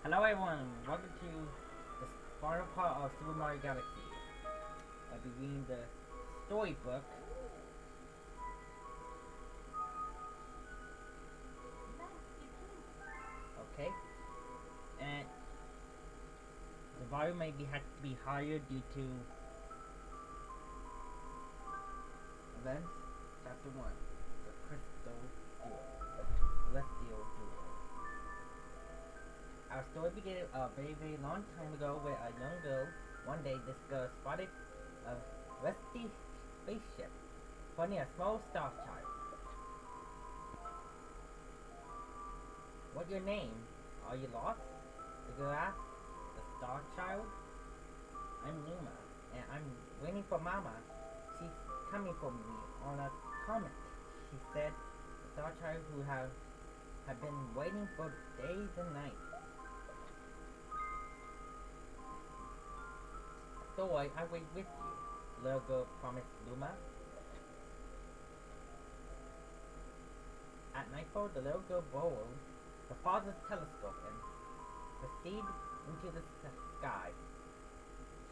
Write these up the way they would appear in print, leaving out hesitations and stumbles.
Hello everyone, welcome to the final part of Super Mario Galaxy. I'll be reading the storybook. Okay, and the volume may had to be higher due to events. Chapter 1, the Crystal Duel, the Celestial Duel. Our story began a very long time ago where a young girl, one day this girl spotted a rusty spaceship pointing a small star child. What's your name? Are you lost? The girl asked. The star child? I'm Numa, and I'm waiting for Mama. She's coming for me on a comet, she said. The star child who had been waiting for days and nights. Don't worry, I'll wait with you, the little girl promised Luma. At nightfall, the little girl borrowed her father's telescope and proceeded into the sky.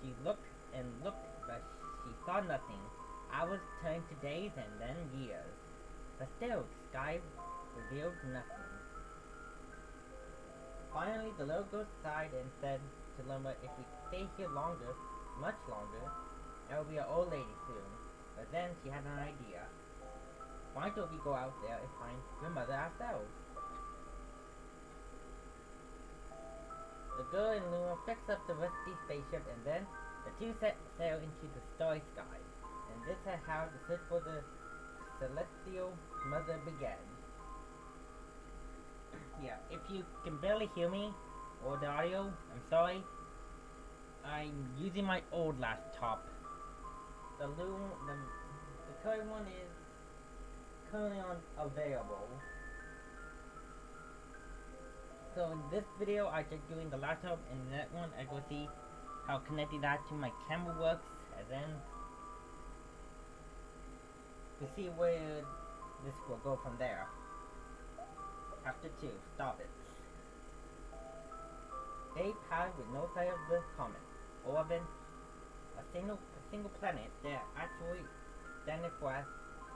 She looked and looked, but she saw nothing. Hours turned to days and then years. But still, the sky revealed nothing. Finally, the little girl sighed and said to Luma, if we stay here longer, much longer, I will be an old lady soon. But then she had an idea. Why don't we go out there and find your mother ourselves? The girl and Luma fixed up the rusty spaceship, and then the two set sail into the starry sky. And this is how the search for the celestial mother began. Yeah, if you can barely hear me or the audio, I'm sorry. I'm using my old laptop. The current one is currently unavailable. So in this video, I just doing the laptop, and that one I go see how connecting that to my camera works, and then to see where this will go from there. Chapter 2, Stop It. Day passed with no sight of the comet, or even a single planet that actually standing for as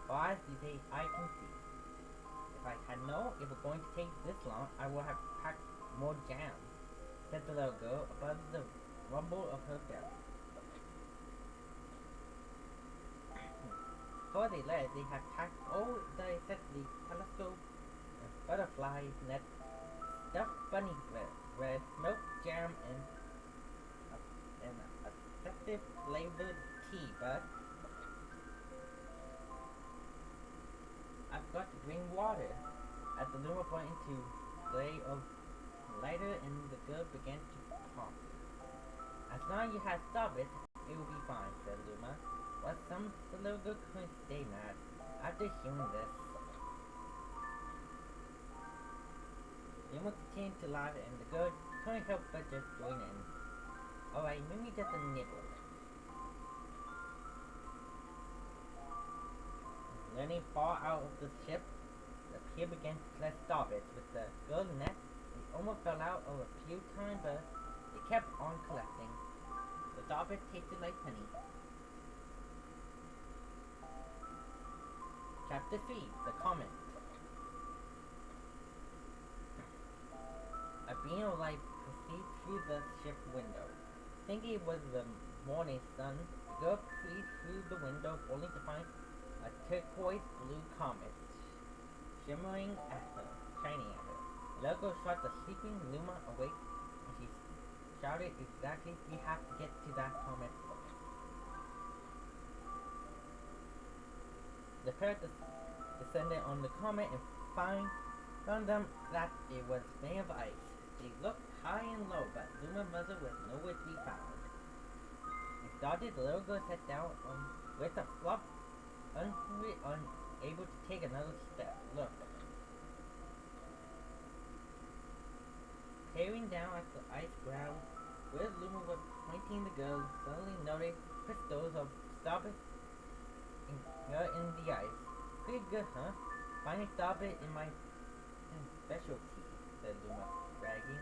far as the eye can see. If I had known it was going to take this long, I would have packed more jam, said the little girl above the rumble of her belly. Before they left, they had packed all the accessories, telescope, butterfly net, stuffed bunny bread, milk, jam, and a festive flavored tea, but I've got to bring water. At the Luma pointed to lay of lighter, and the girl began to pump. As long as you had stopped it, it will be fine, said Luma. But the little girl couldn't stay mad after hearing this. Luma continued to laugh, and the girl couldn't help but just join in. Alright, maybe just a nibble. Learning far out of the ship, the pier began to collect starbits. With the girl net, they almost fell out of a few times, but they kept on collecting. The starbits tasted like honey. Chapter 3, The Comet. A beam of light proceeded through the ship window. Thinking it was the morning sun, the girl peered through the window, only to find a turquoise blue comet shimmering at her, shining at her. The little girl shot the sleeping Luma awake, and she shouted exactly, we have to get to that comet. The pair descended on the comet and found them that it was made of ice. They looked high and low, but Luma's mother was nowhere to be found. Exhausted, the little girl sat down with a flop, unhungry, unable to take another step. Look. Peering down at the ice ground, where Luma was pointing, the girl suddenly noticed crystals of starbit in the ice. Pretty good, huh? Finding starbit in my specialty, said Luma, bragging.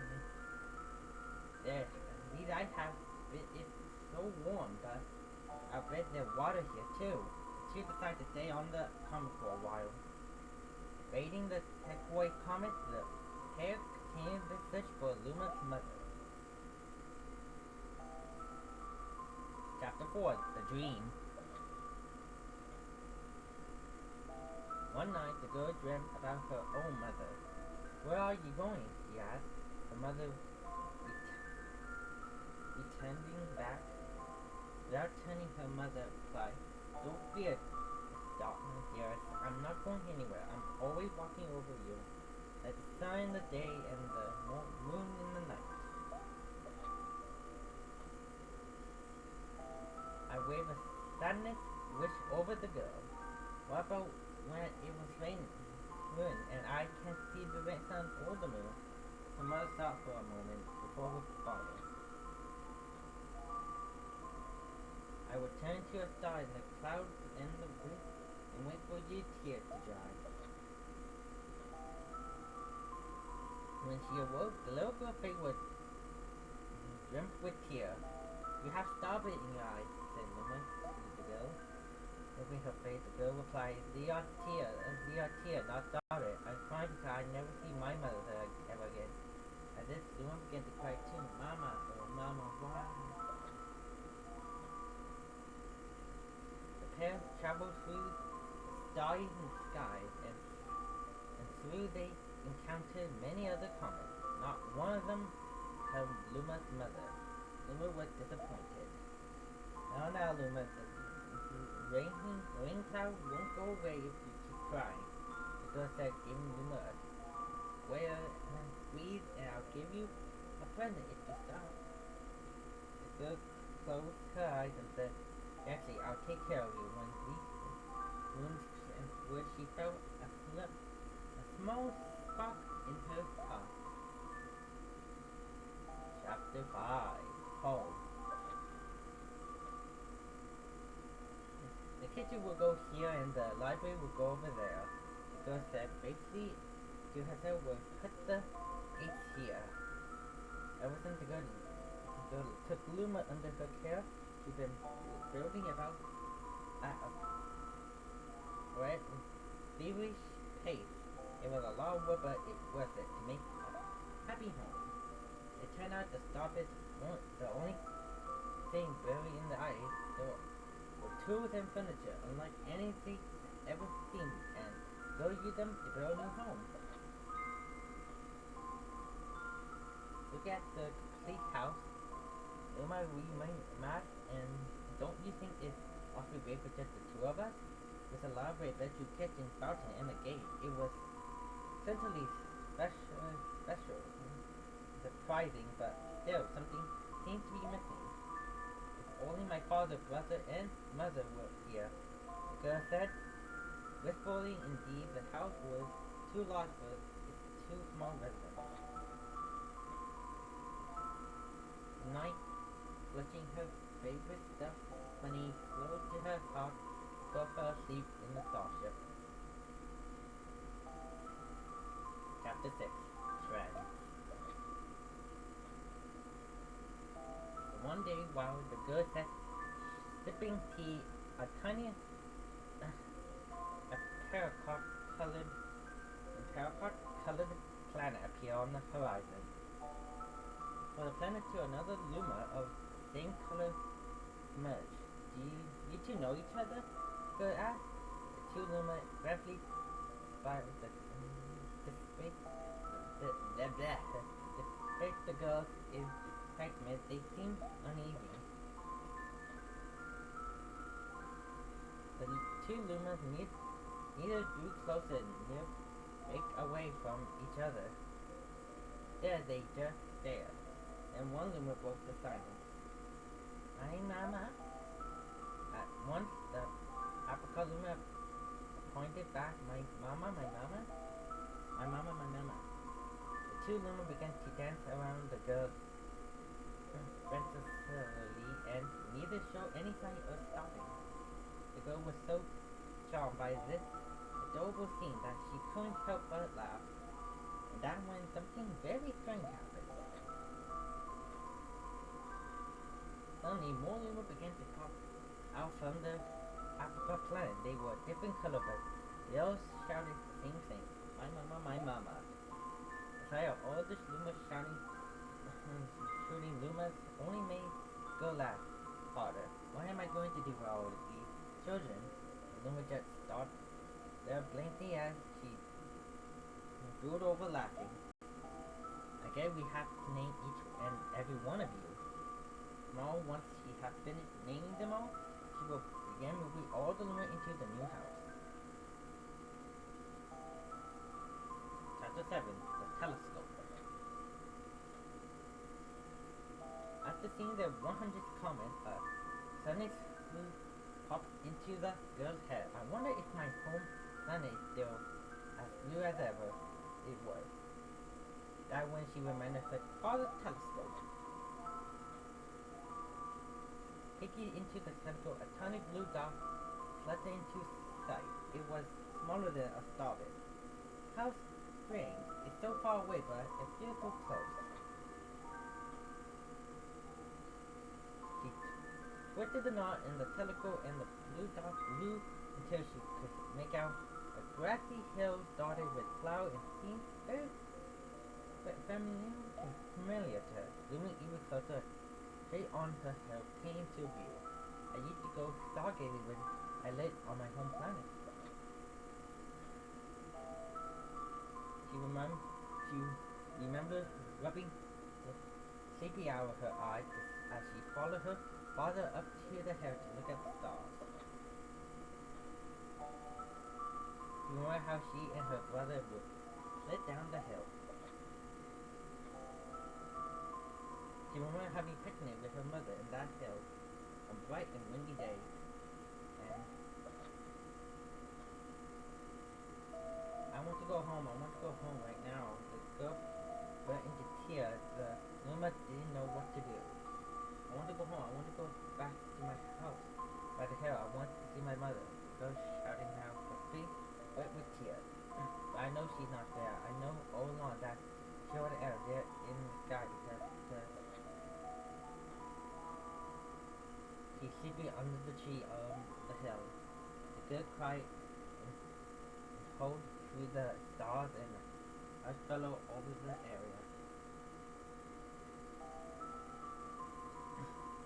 so warm that I bet there's water here too. The two decide to stay on the comet for a while. Raiding the Tekoi comet, the pair continue their search for Luma's mother. Chapter 4, The Dream. One night, the girl dreamt about her own mother. "Where are you going?" she asked. Her mother returning back. Without turning, her mother replied, "Don't fear, darling, dearest. I'm not going anywhere. I'm always watching over you, like the sun in the day and the moon in the night." I waved a sadness wish over the girl. "What about when it was raining, and I can't see the sun or the moon?" Her mother thought for a moment before responding. "I will turn to a star in the clouds and the wind and wait for your tears to dry." When she awoke, the little girl's face was drenched with tears. "You have starving in your eyes," said Luma to the girl. Moving her face, the girl replied, "They are tears, not starving. I'm crying because I never see my mother ever again." At this, Luma began to cry too. "Mama, oh mama, why?" The pair traveled through the starry skies, and through they encountered many other comets. Not one of them held Luma's mother. Luma was disappointed. Now, Luma, the rain cloud won't go away if you keep crying." The girl said, giving Luma a square squeeze, "And I'll give you a present if you stop." The girl closed her eyes and said, "Actually, I'll take care of you." When she felt a small spark in her heart. Chapter 5, Home. "The kitchen will go here and the library will go over there." The girl said, basically to herself, "We'll put the gates here." Ever since the girl took Luma under her care, she's been building about at a feverish pace. It was a long work, but it was it to make a happy home. It turned out the stopper weren't the only thing buried in the ice. There were tools and furniture, unlike anything ever seen, and go use them to build a new home. Look at the complete house. Am I mad? And don't you think it's awfully big for just the two of us? With a elaborate bedroom, kitchen, fountain, and a gate, it was certainly special, surprising, but still something seemed to be missing. "If only my father, brother, and mother were here," the girl said. Wistfully, indeed, the house was too large for its two small residents. Night, clutching her favorite stuffed bunny close to her heart, girl fell asleep in the starship. Chapter 6, Friends. One day, while the girl sat sipping tea, a tiny paraquat-colored planet appeared on the horizon. For the planet to another Luma of same color merged. "Do you two know each other?" the girl asked. The two Luma rapidly spiraled the space the girls in fragments. They seemed uneasy. The two Lumas neither drew closer nor break away from each other. There they just stared, and one Luma broke the silence. "My mama." At once the apricot Luma pointed back, "My mama, my mama, my mama, my mama." The two Luma began to dance around the girl restlessly, and neither showed any sign of stopping. The girl was so charmed by this adorable scene that she couldn't help but laugh. And that's when something very strange happened. Suddenly, more Luma began to pop out from the Africa planet. They were different color, but they all shouted the same thing. My mama, my mama. The sight of all this Luma shouting, shooting Lumas only made go laugh harder. What am I going to do for all of these children? The Luma just started there blinking as she drooled over laughing. I guess we have to name each and every one of you. Now, once she had finished naming them all, she will begin moving all the Luma into the new house. Chapter 7, The Telescope. After seeing the 100th comet, a sudden blue popped into the girl's head. I wonder if my home planet is still as blue as ever it was. That when she remembered her father's telescope. Peeking into the telescope, a tiny blue dot fluttered into sight. It was smaller than a starlet. How strange! It's so far away, but it feels so close. She twisted the knot in the telescope, and the blue dot grew until she could make out a grassy hill dotted with flowers and seemed very familiar to her. Zooming even closer, straight on her hill came to view. I used to go stargazing when I lived on my home planet. She remembered rubbing the sleepy out of her eyes as she followed her father up to the hill to look at the stars. She remembered how she and her brother would slid down the hill. She remembered having a picnic with her mother in that hill on bright and windy days. And I want to go home. I want to go home right now. The girl went into tears. The Luma didn't know what to do. I want to go home. I want to go back to my house by the hill. I want to see my mother. The girl shouting now, her face wet with tears. But I know she's not there. I know all along that she was there in the sky because she's sleeping under the tree on the hill. The girl cried and held through the stars and a fellow over the area.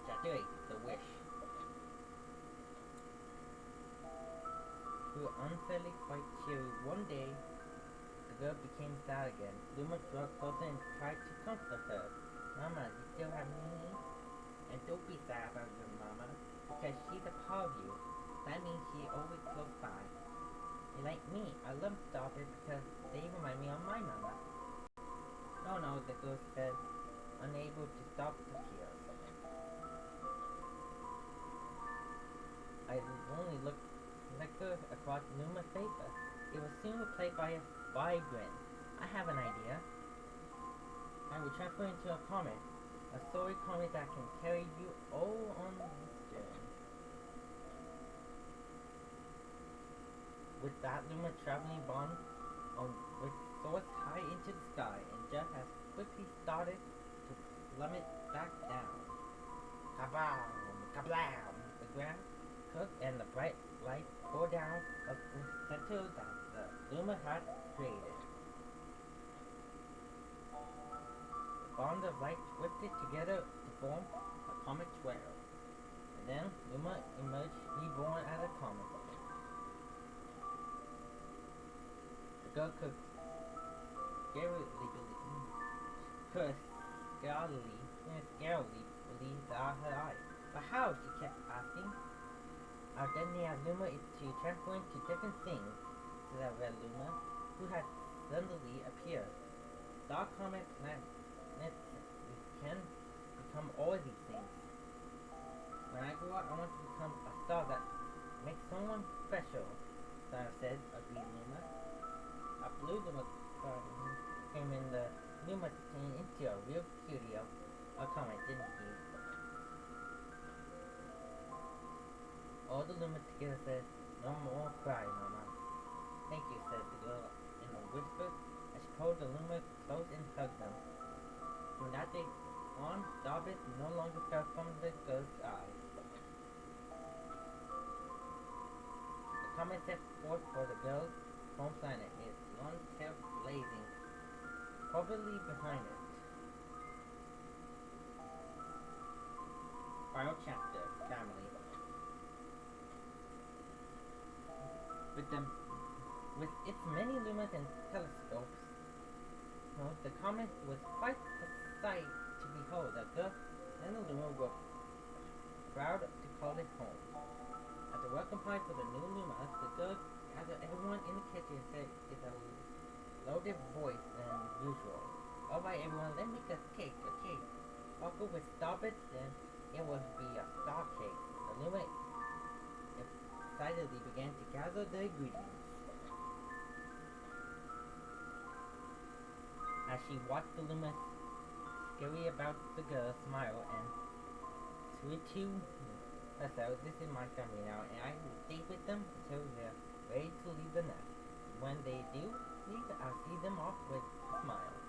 Chapter 8, The Wish. We were unfairly quite cheery. One day, the girl became sad again. Luma drew closer and tried to comfort her. Mama, you still have me? And don't be sad about your mama, because she's a part of you. That means she's always close by. And like me, I love starfish because they remind me of my mama. No, the girl said, unable to stop the tears. I only looked across Luma's paper. It was soon replaced by a vibrant. I have an idea. I will transfer into a comet. A story comet that can carry you all on this journey. With that, Luma traveling bond with soared high into the sky and just as quickly started to plummet back down. Kabam! Kablam! The ground cooked and the bright light poured down of the center that the Luma had created. Bonds of light twisted together to form a comet trail. And then Luma emerged reborn as a comet. The girl could scarcely believe her eyes. But how? She kept asking. Our destiny as Luma is to transform into different things, said Red Luma, who had suddenly appeared. Star comet planets can become all these things. When I grow up, I want to become a star that makes someone special, Sarah said, agreed Luma. A blue Luma came in the Luma turned into a real cutie of a comet, didn't he? All the Luma together said, no more cry, Mama. Thank you, said the girl in a whisper as she pulled the Luma close and hugged them. From that day on, Dobbit no longer fell from the girl's eyes. The comet set forth for the girl's home planet, its long tail blazing, probably behind it. Final chapter, family. With its many lumens and telescopes, the comet was quite a sight to behold. The girl and the Luma were proud to call it home. As a welcome party for the new Luma, the girl gathered everyone in the kitchen and said in a louder voice than usual, "Alright everyone, let's make a cake, I'll go with Starburst and it will be a star cake." The Luma excitedly began to gather the ingredients. As she watched the Luma scurry about, the girl smiled and swore to herself, "This is my family now, and I will stay with them until they're ready to leave the nest. When they do leave, I'll see them off with a smile."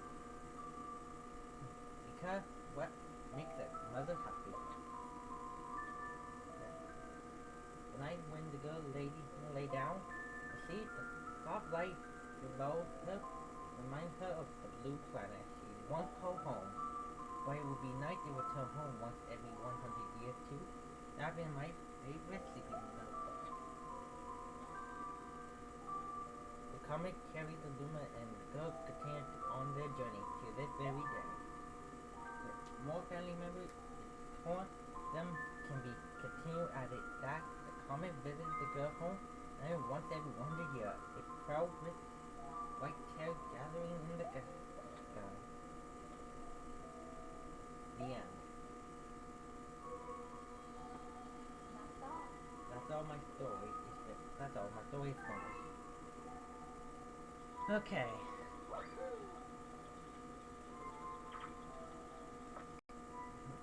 Because what makes a mother happy? The night when the girl lay down, the soft light below her reminded her of the blue planet she once called home. But it would be nice to return home once every 100 years too. That been my favorite sleeping note. The comet carried the Luma and the girl continued on their journey to this very day. With more family members, for them can be continued at it that the comet visited the girl home and once every 100 years, a crowd with white tail gathering in the sky. The end. That's all my story. That's all. My story is finished. Okay.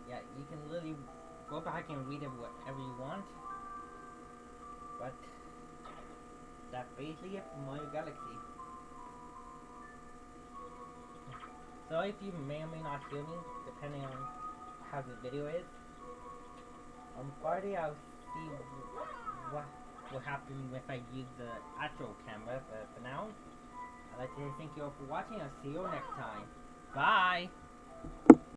Yeah, you can literally go back and read it whatever you want. But that's basically it for Mario Galaxy. So if you may or may not hear me, depending on how the video is, on Friday I'll see what will happen if I use the actual camera, but for now, I'd like to thank you all for watching. I'll see you all next time. Bye!